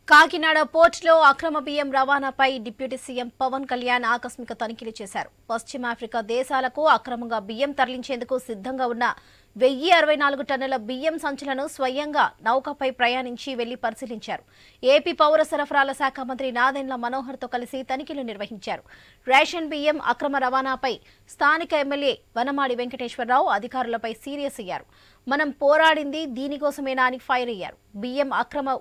కాకినాడ పోర్టులో అక్రమ బియ్యం రవాణాపై డిప్యూటీ సీఎం పవన్ కళ్యాణ్ ఆకస్మిక తనిఖీలు చేశారు. పశ్చిమాఫ్రికా దేశాలకు అక్రమంగా బియ్యం తరలించేందుకు సిద్ధంగా ఉన్న 1064 టన్నుల బియ్యం సంచులను స్వయంగా నౌకపై ప్రయాణించి వెళ్లి పరిశీలించారు. ఏపీ పౌర సరఫరాల శాఖ మంత్రి నాదెండ్ల మనోహర్తో కలిసి తనిఖీలు నిర్వహించారు. రేషన్ బియ్యం అక్రమ రవాణాపై స్థానిక ఎమ్మెల్యే వనమాడి వెంకటేశ్వరరావు అధికారులపై సీరియస్ అయ్యారు. మనం పోరాడింది దీనికోసమేనా అని ఫైర్ అయ్యారు. బియ్యం అక్రమ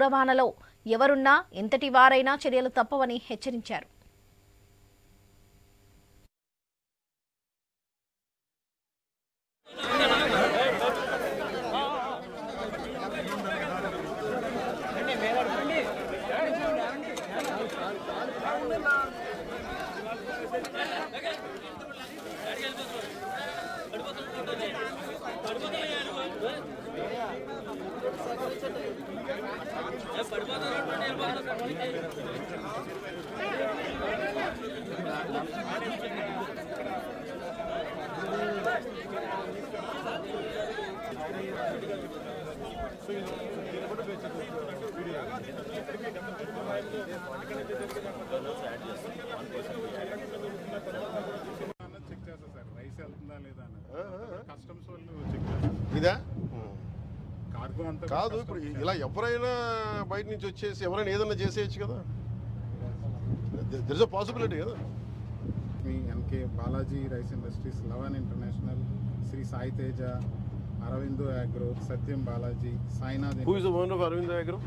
రవాణాలో ఎవరున్నా ఎంతటి వారైనా చర్యలు తప్పవని హెచ్చరించారు. ఇదా కాదు. ఇప్పుడు ఇలా ఎవరైనా బయట నుంచి వచ్చేసి ఎవరైనా ఏదైనా చేసేయచ్చు కదా. దర్ ఇస్ అ పాసిబిలిటీ కదా. మీ N K Balaji rice industries, Lavan international, Shri Sai Teja, Aurobindo agro, Satyam Balaji, Sainath. Who is the owner of Aurobindo agro?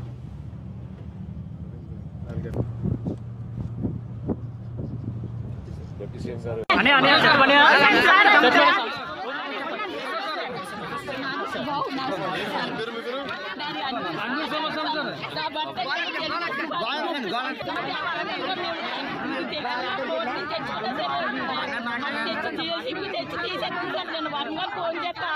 Phone చేస్తే